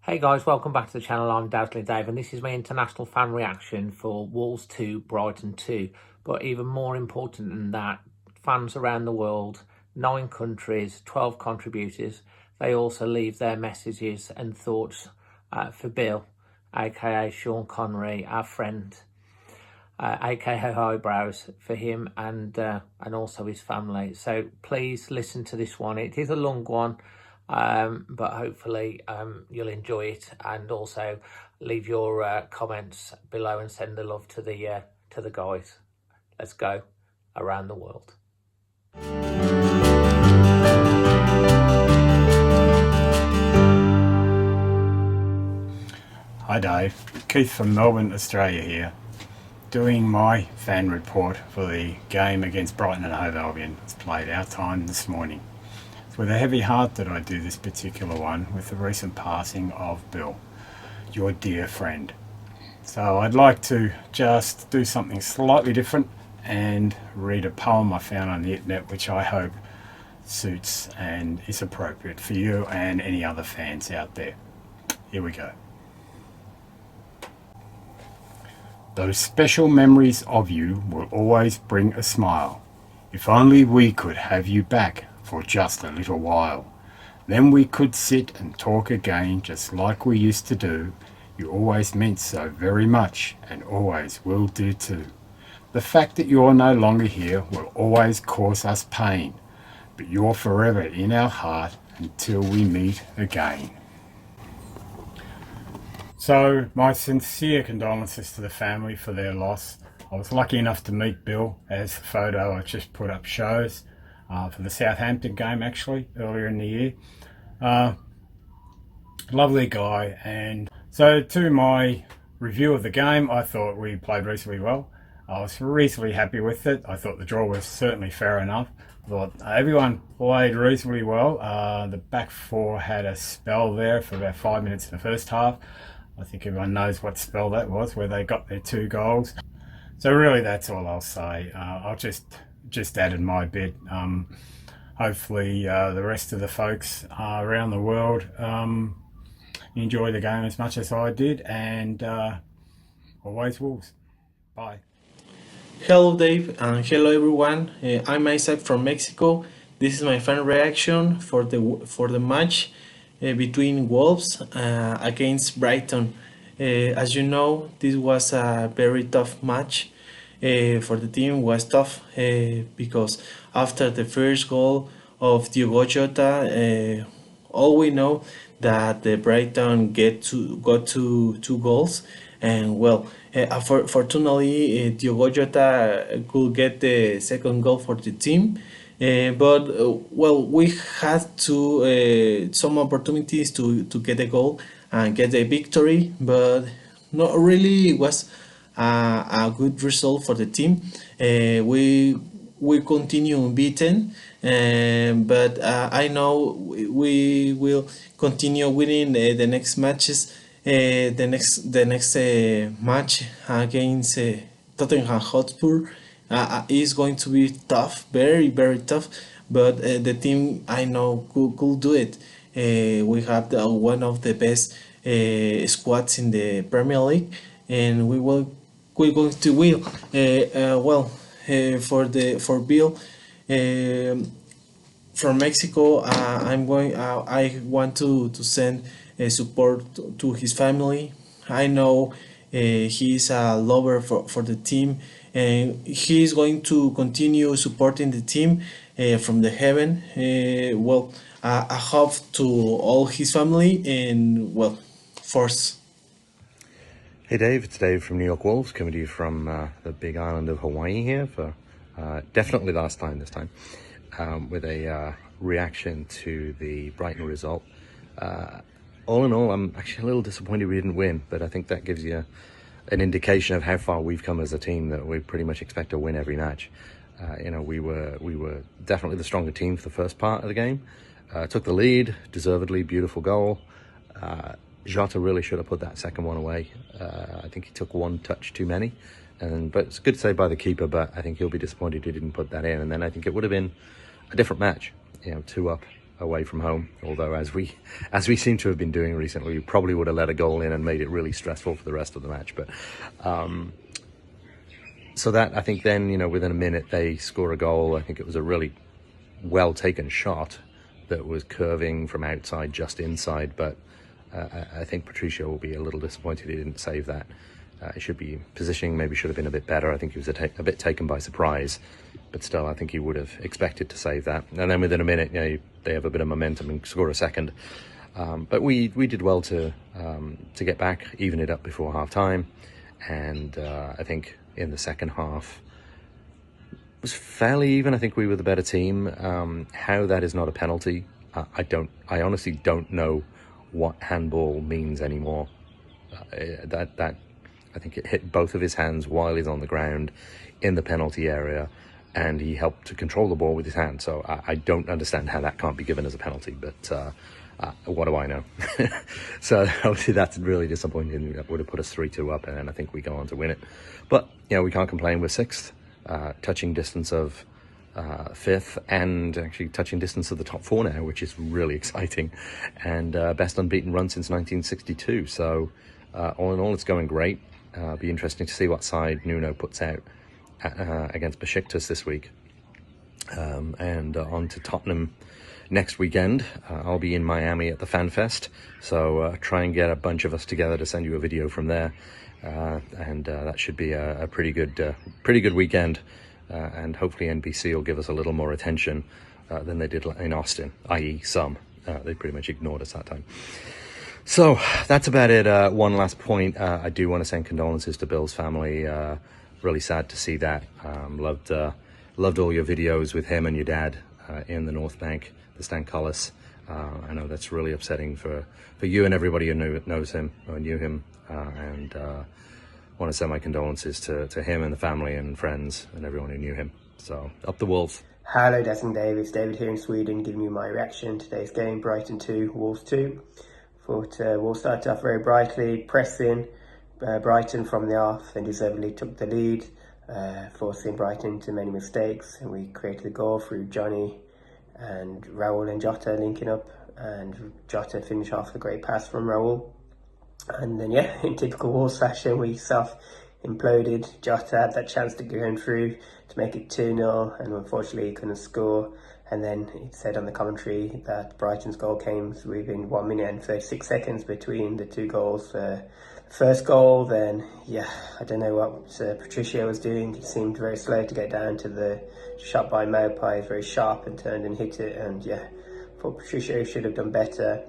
Hey guys, welcome back to the channel. I'm Dazzling Dave and this is my international fan reaction for Wolves 2, Brighton 2. But even more important than that, fans around the world, 9 countries, 12 contributors, they also leave their messages and thoughts for Bill, aka Sean Connery, our friend, aka Eyebrows, for him and also his family. So please listen to this one. It is a long one. But hopefully you'll enjoy it, and also leave your comments below and send the love to the guys. Let's go around the world. Hi Dave, Keith from Melbourne, Australia here, doing my fan report for the game against Brighton and Hove Albion. It's played our time this morning. It's with a heavy heart that I do this particular one with the recent passing of Bill, your dear friend. So I'd like to just do something slightly different and read a poem I found on the internet which I hope suits and is appropriate for you and any other fans out there. Here we go. Those special memories of you will always bring a smile. If only we could have you back for just a little while. Then we could sit and talk again just like we used to do. You always meant so very much and always will do too. The fact that you're no longer here will always cause us pain, but you're forever in our heart until we meet again. So my sincere condolences to the family for their loss. I was lucky enough to meet Bill, as the photo I just put up shows, for the Southampton game actually earlier in the year. Lovely guy. And so to my review of the game, I thought we played reasonably well. I was reasonably happy with it. I thought the draw was certainly fair enough. I thought everyone played reasonably well. The back four had a spell there for about 5 minutes in the first half. I think everyone knows what spell that was, where they got their 2 goals. So really that's all I'll say. I'll just added my bit. Hopefully the rest of the folks around the world enjoy the game as much as I did, and always Wolves. Bye. Hello Dave and hello everyone. I'm Isaac from Mexico. This is my fan reaction for the match between Wolves against Brighton. As you know, this was a very tough match for the team. Was tough because after the first goal of Diogo Jota, all we know that the Brighton got to 2 goals, and well, fortunately Diogo Jota could get the second goal for the team. But well, we had some opportunities to get a goal and get a victory, but not really was a good result for the team. We continue unbeaten, but I know we will continue winning the next matches. The next match against Tottenham Hotspur is going to be tough, very very tough. But the team, I know, could do it. We have one of the best squads in the Premier League, and we're going to win. For Bill from Mexico, I want to send support to his family. I know he's a lover for the team, and he's going to continue supporting the team from the heaven. I hope to all his family, and well, first. Hey Dave, it's Dave from New York Wolves, coming to you from the big island of Hawaii here for definitely last time this time, with a reaction to the Brighton result. All in all, I'm actually a little disappointed we didn't win, but I think that gives you an indication of how far we've come as a team, that we pretty much expect to win every match. We were definitely the stronger team for the first part of the game. Took the lead, deservedly, beautiful goal. Jota really should have put that second one away. I think he took 1 touch too many, but it's good to say by the keeper, but I think he'll be disappointed he didn't put that in, and then I think it would have been a different match. 2 up, away from home. Although, as we seem to have been doing recently, we probably would have let a goal in and made it really stressful for the rest of the match. But so that, I think, then, you know, within a minute they score a goal. I think it was a really well taken shot that was curving from outside just inside, but I think Patricio will be a little disappointed he didn't save that. It should be positioning, maybe should have been a bit better. I think he was a bit taken by surprise, but still, I think he would have expected to save that. And then within a minute, you know, they have a bit of momentum and score a second. But we did well to get back, even it up before half time, and I think in the second half it was fairly even. I think we were the better team. How that is not a penalty, I honestly don't know what handball means anymore. That I think it hit both of his hands while he's on the ground in the penalty area, and he helped to control the ball with his hand. So I don't understand how that can't be given as a penalty, but what do I know? So obviously that's really disappointing. That would have put us 3-2 up, and I think we go on to win it. But, you know, we can't complain. We're 6th, touching distance of 5th, and actually touching distance of the top 4 now, which is really exciting, and best unbeaten run since 1962. So all in all, it's going great. Be interesting to see what side Nuno puts out against Besiktas this week, and on to Tottenham next weekend. I'll be in Miami at the Fan Fest, so try and get a bunch of us together to send you a video from there, and that should be a pretty good weekend, and hopefully NBC will give us a little more attention than they did in Austin, i.e. some. They pretty much ignored us that time. So that's about it. One last point. I do want to send condolences to Bill's family. Really sad to see that. Loved all your videos with him and your dad in the North Bank, the Stan Collis. I know that's really upsetting for you and everybody who knows him or knew him. And want to send my condolences to him and the family and friends and everyone who knew him. So up the Wolves. Hello, Des and Dave. It's David here in Sweden, giving you my reaction to today's game, Brighton 2, Wolves 2. Thought Wolves started off very brightly, pressing Brighton from the off, and deservedly took the lead, forcing Brighton into many mistakes, and we created the goal through Johnny and Raul and Jota linking up, and Jota finished off with a great pass from Raul. And then, yeah, in typical Wolves fashion, we self-imploded. Jota had that chance to go through to make it 2-0, and unfortunately he couldn't score. And then it said on the commentary that Brighton's goal came within 1 minute and 36 seconds between the two goals. First goal, then, yeah, I don't know what Patricio was doing. He seemed very slow to get down to the shot by Maupay, very sharp, and turned and hit it. And yeah, thought Patricio should have done better.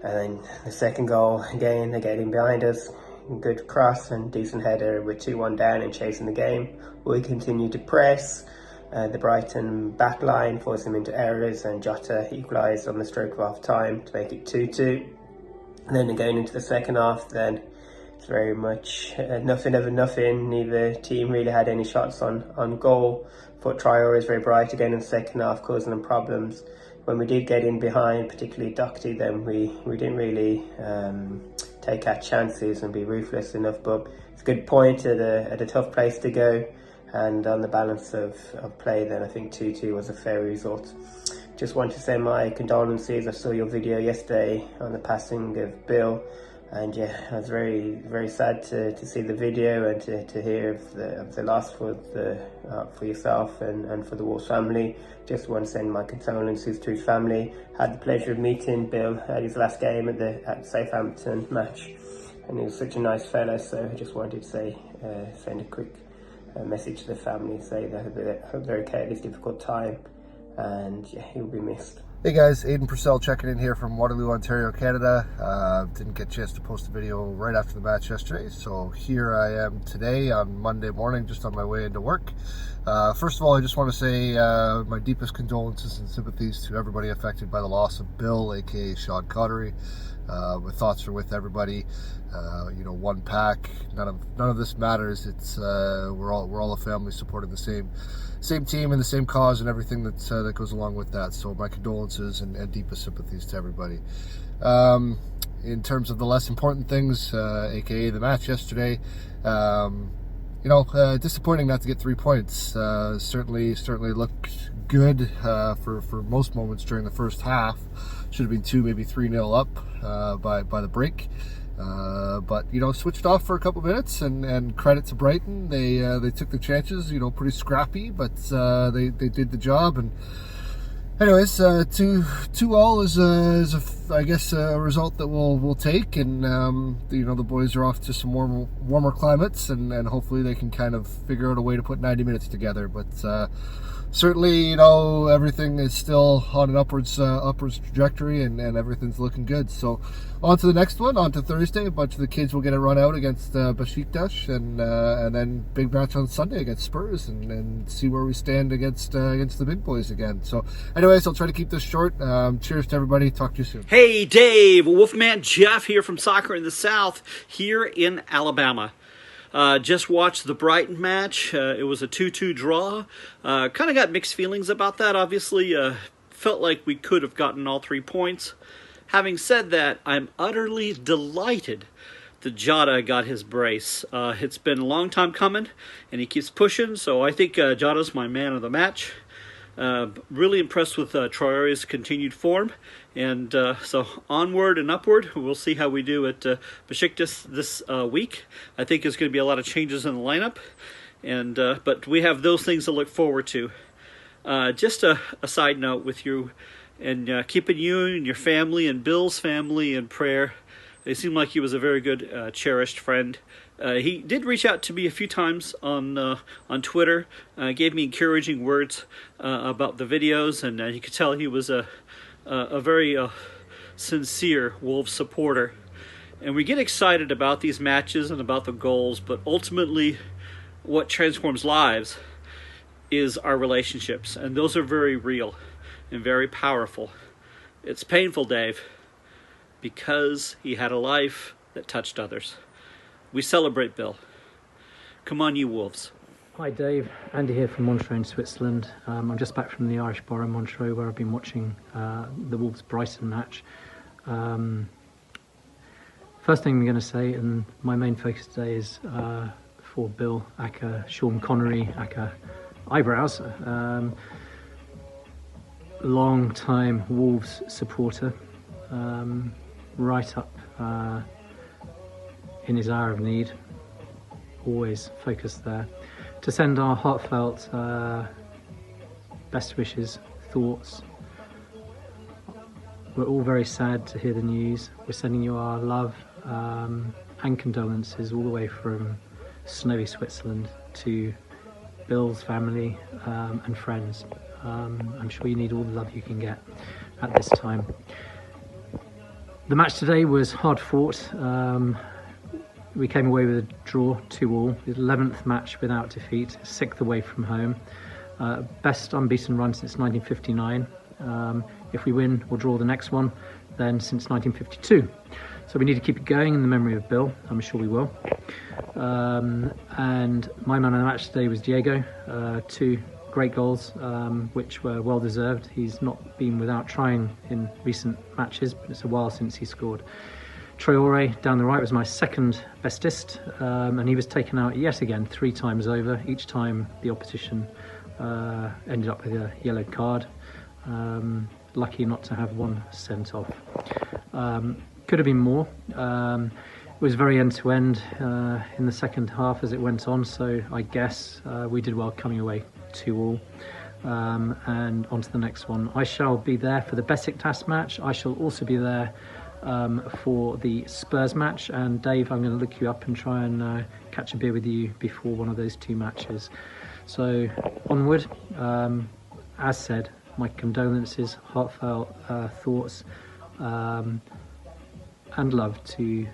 And then the second goal, again, they're getting behind us. Good cross and decent header. We're 2-1 down and chasing the game. We continue to press. The Brighton back line forced them into errors, and Jota equalised on the stroke of half time to make it 2-2. And then going into the second half, then it's very much nothing over nothing. Neither team really had any shots on goal. Thought Traore is very bright again in the second half, causing them problems. When we did get in behind, particularly Doherty, then we didn't really take our chances and be ruthless enough. But it's a good point at a tough place to go. And on the balance of play, then I think 2-2 was a fair result. Just want to send my condolences. I saw your video yesterday on the passing of Bill, and yeah, I was very, very sad to see the video and to hear of the loss for yourself and for the Wolves family. Just want to send my condolences to his family. Had the pleasure of meeting Bill at his last game at the Southampton match, and he was such a nice fellow. So I just wanted to say, send a quick message to the family, say that I hope they're okay at this difficult time, and yeah, he'll be missed. Hey guys, Aidan Purcell checking in here from Waterloo, Ontario, Canada. Didn't get a chance to post a video right after the match yesterday, so here I am today on Monday morning, just on my way into work. First of all, I just want to say my deepest condolences and sympathies to everybody affected by the loss of Bill, aka Sean Connery. My thoughts are with everybody. You know, one pack. None of this matters. It's we're all a family supporting the same team and the same cause and everything that goes along with that. So my condolences and deepest sympathies to everybody. In terms of the less important things, aka the match yesterday, you disappointing not to get 3 points. Certainly looked good for most moments during the first half. Should have been 2, maybe 3-0 up by the break. But switched off for a couple minutes, and credit to Brighton. They took the chances. Pretty scrappy, but they did the job. And anyways, 2-2 is I guess a result that we'll take. And the boys are off to some warmer climates, and hopefully they can kind of figure out a way to put 90 minutes together. But certainly, everything is still on an upwards trajectory, and everything's looking good. So on to the next one, on to Thursday. A bunch of the kids will get a run out against Besiktas, and then big match on Sunday against Spurs, and see where we stand against the big boys again. So anyways, I'll try to keep this short. Cheers to everybody. Talk to you soon. Hey Dave, Wolfman Jeff here from Soccer in the South, here in Alabama. Just watched the Brighton match. It was a 2-2 draw. Kind of got mixed feelings about that, obviously. Felt like we could have gotten all 3 points. Having said that, I'm utterly delighted that Jota got his brace. It's been a long time coming, and he keeps pushing, so I think Jota's my man of the match. Really impressed with Traore's continued form, and so onward and upward. We'll see how we do at Besiktas this week. I think there's going to be a lot of changes in the lineup, and but we have those things to look forward to. Just a side note with you, and keeping you and your family and Bill's family in prayer. It seemed like he was a very good, cherished friend. He did reach out to me a few times on Twitter, gave me encouraging words about the videos, and you could tell he was a very sincere Wolves supporter. And we get excited about these matches and about the goals, but ultimately what transforms lives is our relationships, and those are very real and very powerful. It's painful, Dave, because he had a life that touched others. We celebrate Bill. Come on, you Wolves. Hi Dave, Andy here from Montreux in Switzerland. I'm just back from the Irish borough Montreux, where I've been watching the Wolves Brighton match. First thing I'm going to say, and my main focus today is for Bill, aka Sean Connery, aka Eyebrows. Long time Wolves supporter, right up in his hour of need, always focused there. To send our heartfelt best wishes, thoughts. We're all very sad to hear the news. We're sending you our love and condolences all the way from snowy Switzerland to Bill's family and friends. I'm sure you need all the love you can get at this time. The match today was hard fought. We came away with a draw, 2-2, the 11th match without defeat, 6th away from home. Best unbeaten run since 1959. If we win or draw the next one, then since 1952. So we need to keep it going in the memory of Bill. I'm sure we will. And my man of the match today was Diego. 2 great goals, which were well deserved. He's not been without trying in recent matches, but it's a while since he scored. Traore down the right was my second bestest, and he was taken out yet again 3 times over. Each time the opposition ended up with a yellow card. Lucky not to have 1 sent off. Could have been more. It was very end-to-end in the second half as it went on, so I guess we did well coming away 2-2. And on to the next one. I shall be there for the Besiktas match. I shall also be there for the Spurs match, and Dave, I'm going to look you up and try and catch a beer with you before one of those 2 matches. So onward. As said, my condolences, heartfelt thoughts, and love to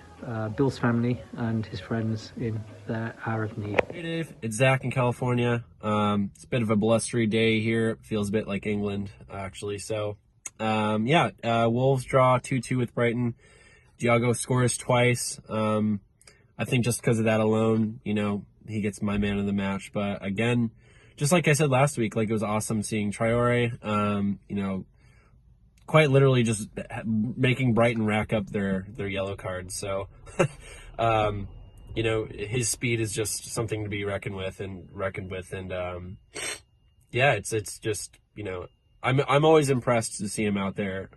Bill's family and his friends in their hour of need. Hey Dave, it's Zach in California. It's a bit of a blustery day here. It feels a bit like England, actually. So, Wolves draw 2-2 with Brighton. Diego scores twice. I think just because of that alone, he gets my man of the match. But again, just like I said last week, it was awesome seeing Traore, quite literally just making Brighton rack up their yellow cards. So, you know, his speed is just something to be reckoned with. And yeah, it's just, you know, I'm always impressed to see him out there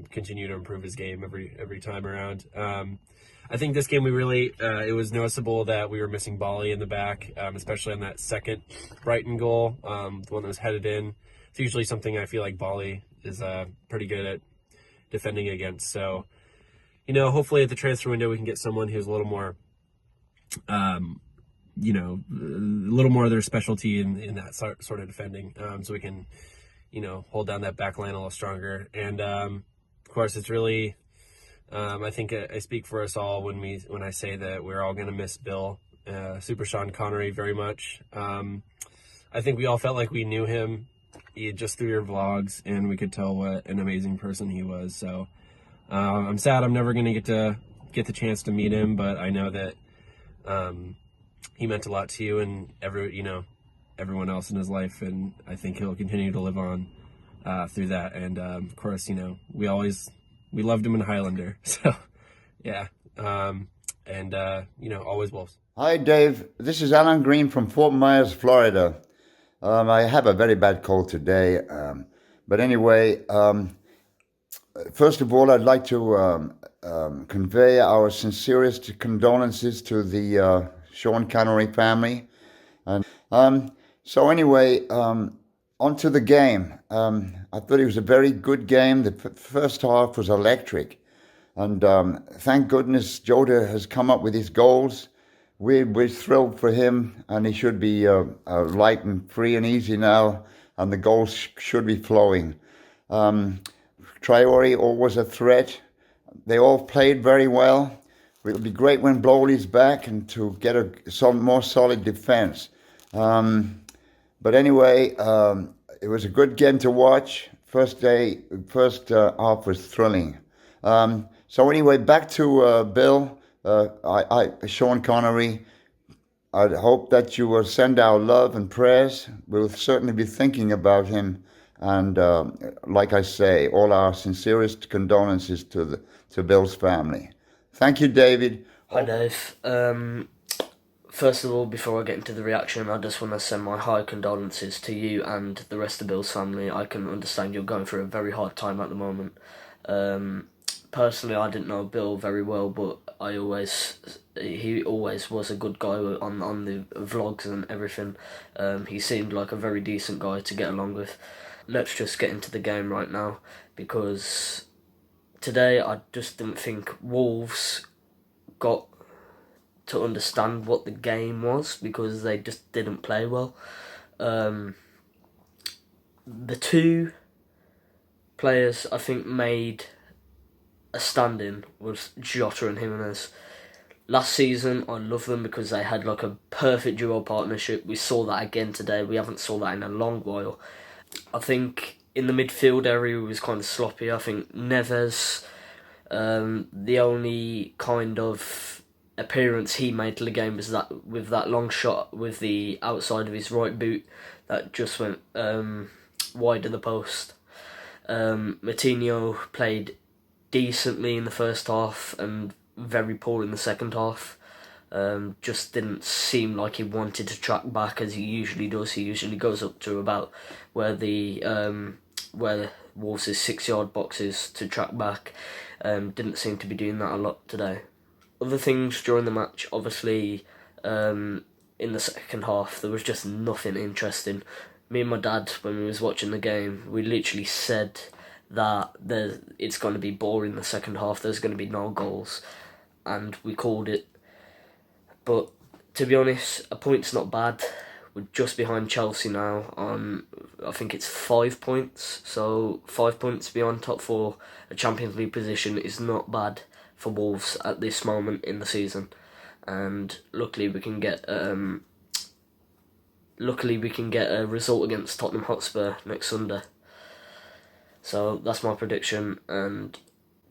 continue to improve his game every time around. I think this game we really it was noticeable that we were missing Bali in the back, especially on that second Brighton goal, the one that was headed in. It's usually something I feel like Bali is pretty good at defending against. So, you know, hopefully at the transfer window we can get someone who's a little more, you know, a little more of their specialty in that sort of defending, so we can, you know, hold down that back line a little stronger. And of course, it's really, I think I speak for us all when I say that we're all going to miss Bill, Super Sean Connery, very much. I think we all felt like we knew him just through your vlogs, and we could tell what an amazing person he was. So I'm sad I'm never going to get the chance to meet him, but I know that he meant a lot to you and everyone else in his life, and I think he'll continue to live on through that. And of course, you know, we loved him in Highlander. So yeah, and you know, always Wolves. Hi Dave, this is Alan Green from Fort Myers, Florida. I have a very bad cold today, but anyway, first of all, I'd like to convey our sincerest condolences to the Sean Connery family. And so anyway, on to the game. I thought it was a very good game. The first half was electric. And thank goodness Jota has come up with his goals. We're thrilled for him, and he should be light and free and easy now, and the goals should be flowing. Traore always a threat. They all played very well. It'll be great when Blowley's back and to get some more solid defense. But anyway, it was a good game to watch. First half was thrilling. So anyway, back to Bill. Sean Connery, I hope that you will send our love and prayers. We'll certainly be thinking about him, and like I say, all our sincerest condolences to Bill's family. Thank you, David. Hi, Dave. First of all, before I get into the reaction, I just want to send my high condolences to you and the rest of Bill's family. I can understand you're going through a very hard time at the moment. Personally, I didn't know Bill very well, but he always was a good guy on the vlogs and everything. He seemed like a very decent guy to get along with. Let's just get into the game right now, because today I just didn't think Wolves got to understand what the game was, because they just didn't play well. The two players I think made a stand-in was Jota and Jimenez. Last season, I loved them because they had like a perfect duo partnership. We saw that again today. We haven't saw that in a long while. I think in the midfield area it was kind of sloppy. I think Neves, the only kind of appearance he made to the game was that with that long shot with the outside of his right boot that just went wide of the post. Moutinho played decently in the first half and very poor in the second half. Just didn't seem like he wanted to track back as he usually does. He usually goes up to about where Wolves' 6-yard box is to track back. Didn't seem to be doing that a lot today. Other things during the match, obviously, in the second half, there was just nothing interesting. Me and my dad, when we was watching the game, we literally said that it's going to be boring the second half, there's going to be no goals, and we called it. But to be honest, a point's not bad. We're just behind Chelsea now on, I think it's 5 points, so 5 points beyond top 4, a Champions League position is not bad for Wolves at this moment in the season, and luckily we can get a result against Tottenham Hotspur next Sunday. So that's my prediction, and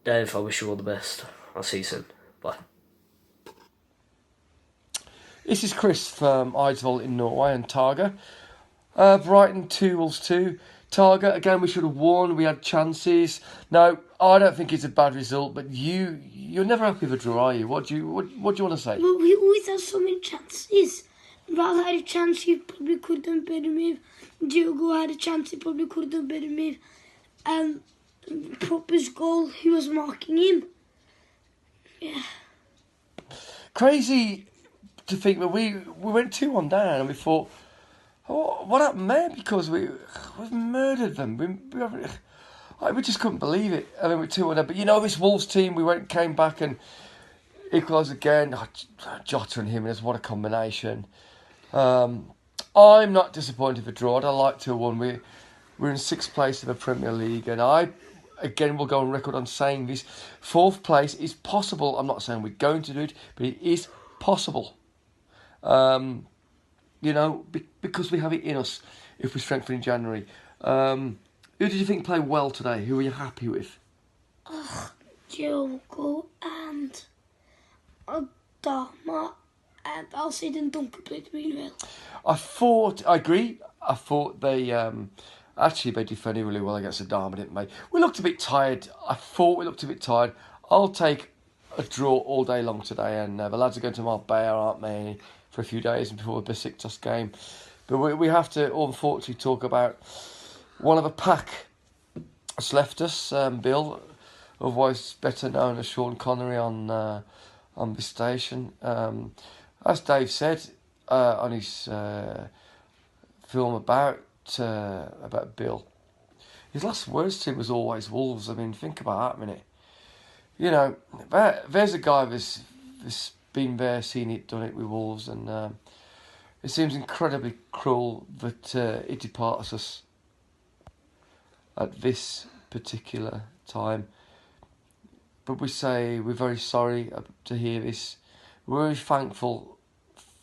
Dave, I wish you all the best. I'll see you soon. Bye. This is Chris from Eidsvoll in Norway and Targa. Brighton 2, Wolves 2. Target, again, we should have won. We had chances. No, I don't think it's a bad result, but you're never happy with a draw, are you? What do you want to say? Well, we always have so many chances. Val had a chance he probably could have done better with. Diogo had a chance he probably could have done better with. Proper's goal, he was marking him. Yeah. Crazy to think that we went 2-1 down and we thought, oh, what happened there? Because we've murdered them. We just couldn't believe it. I mean, we're 2-1 down. But you know, this Wolves team, came back and equalised again. Jota and Jimenez, what a combination. I'm not disappointed with a draw. I'd like to have won. We're in 6th place in the Premier League, and I, again, will go on record on saying this. 4th place is possible. I'm not saying we're going to do it, but it is possible. You know, because we have it in us if we strengthen in January. Who did you think played well today? Who were you happy with? Diogo and Adama. And Alcide and Duncan played really well. I agree. I thought they defended really well against Adama, didn't they? We looked a bit tired. I thought we looked a bit tired. I'll take a draw all day long today, and the lads are going to Marbella, aren't they, for a few days before the Besiktas game. But we have to, unfortunately, talk about one of the pack that's left us, Bill, otherwise better known as Sean Connery on this station. As Dave said on his film about Bill, his last words to him was always Wolves. I mean, think about that a minute. You know, there's a guy that's been there, seen it, done it with Wolves, and it seems incredibly cruel that he departs us at this particular time. But we say we're very sorry to hear this. We're very thankful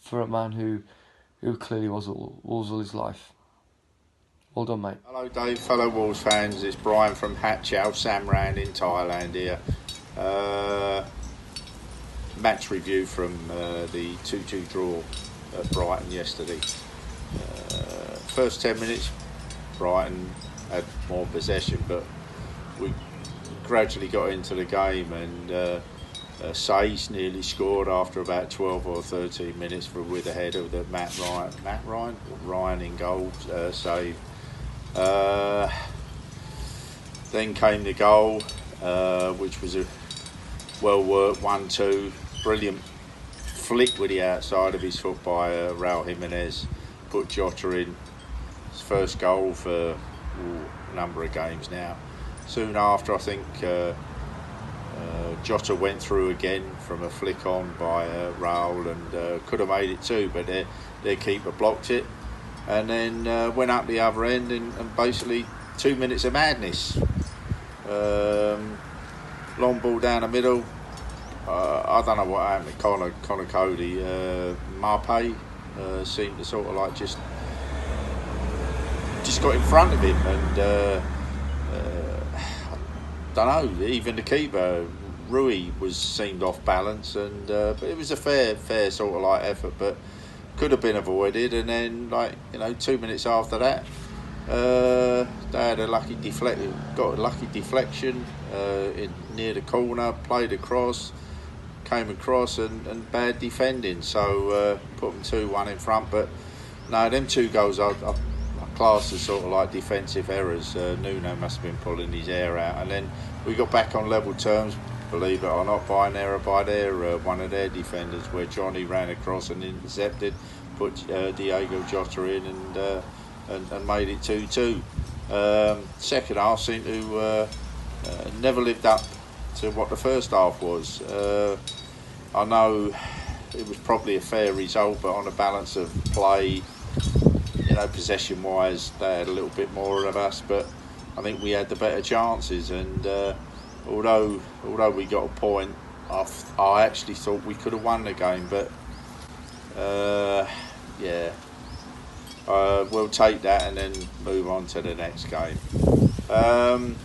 for a man who clearly was Wolves all his life. Well done, mate. Hello, Dave, fellow Wolves fans. It's Brian from Hat Chau, Samran in Thailand here. Match review from the 2-2 draw at Brighton yesterday. First 10 minutes, Brighton had more possession, but we gradually got into the game, and Saïs nearly scored after about 12 or 13 minutes with a header that Ryan in goal save. Then came the goal, which was a well-worked 1-2, brilliant flick with the outside of his foot by Raul Jimenez, put Jota in. His first goal for a number of games now. Soon after, I think Jota went through again from a flick on by Raul, and could have made it too, but their keeper blocked it, and then went up the other end, and basically 2 minutes of madness. Long ball down the middle. I don't know what happened to Connor Cody. Marpe seemed to sort of like just got in front of him, and I don't know, even the keeper Rui seemed off balance, and but it was a fair sort of like effort, but could have been avoided. And then 2 minutes after that, they had a lucky deflection near the corner, played across, came across, and bad defending, so put them 2-1 in front. But no, them 2 goals I classed as sort of like defensive errors. Nuno must have been pulling his hair out, and then we got back on level terms, believe it or not, by an error by one of their defenders, where Johnny ran across and intercepted, put Diogo Jota in, and made it 2-2. Second half seemed to never lived up to what the first half was. I know it was probably a fair result, but on a balance of play, possession wise, they had a little bit more of us, but I think we had the better chances, and although we got a point, I actually thought we could have won the game, but we'll take that and then move on to the next game. The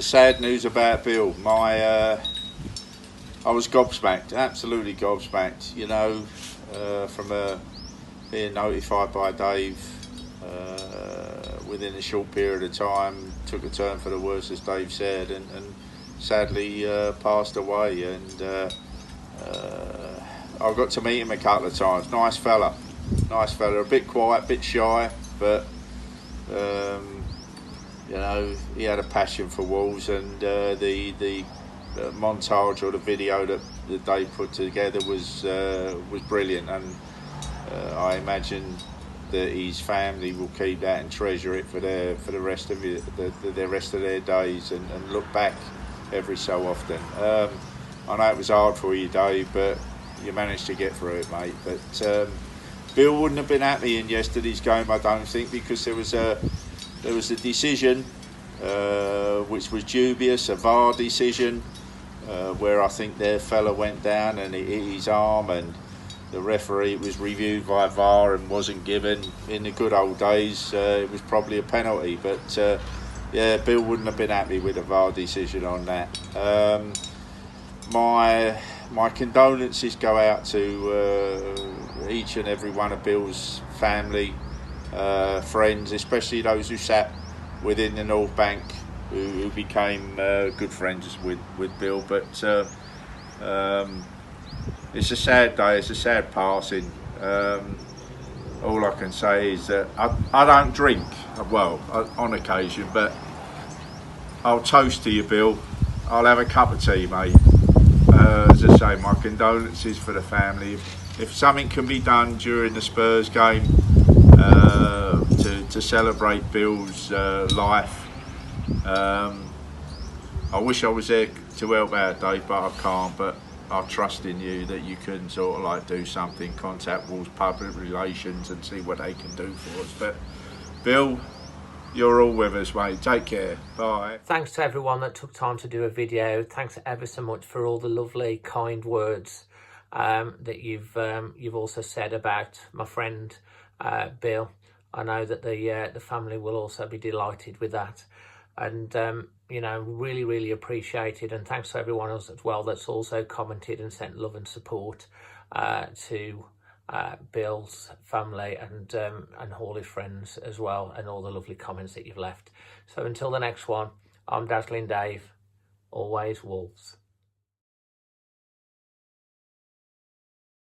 sad news about Bill, I was gobsmacked, absolutely gobsmacked, from being notified by Dave within a short period of time took a turn for the worse, as Dave said, and sadly passed away. And I got to meet him a couple of times. Nice fella, a bit quiet, a bit shy, but you know, he had a passion for Wolves, and the montage or the video that Dave put together was brilliant, and I imagine that his family will keep that and treasure it for the rest of the rest of their days, and look back every so often. I know it was hard for you, Dave, but you managed to get through it, mate. But Bill wouldn't have been happy in yesterday's game, I don't think, because there was a decision which was dubious, a VAR decision, where I think their fella went down and it hit his arm, and the referee was reviewed via VAR and wasn't given. In the good old days, it was probably a penalty, but yeah, Bill wouldn't have been happy with a VAR decision on that. My condolences go out to each and every one of Bill's family, friends, especially those who sat within the North Bank, who became good friends with Bill. But it's a sad day, it's a sad passing. All I can say is that I don't drink, well, on occasion, but I'll toast to you, Bill. I'll have a cup of tea, mate. As I say, my condolences for the family. If something can be done during the Spurs game to celebrate Bill's life, I wish I was there to help out, Dave, but I can't. But I trust in you that you can sort of like do something, contact Wolves Public Relations and see what they can do for us. But Bill, you're all with us, mate. Take care. Bye. Thanks to everyone that took time to do a video. Thanks ever so much for all the lovely, kind words that you've also said about my friend Bill. I know that the family will also be delighted with that, and you know, really appreciated. And thanks to everyone else as well that's also commented and sent love and support to Bill's family and all his friends as well, and all the lovely comments that you've left. So until the next one, I'm Dazzling Dave, always Wolves.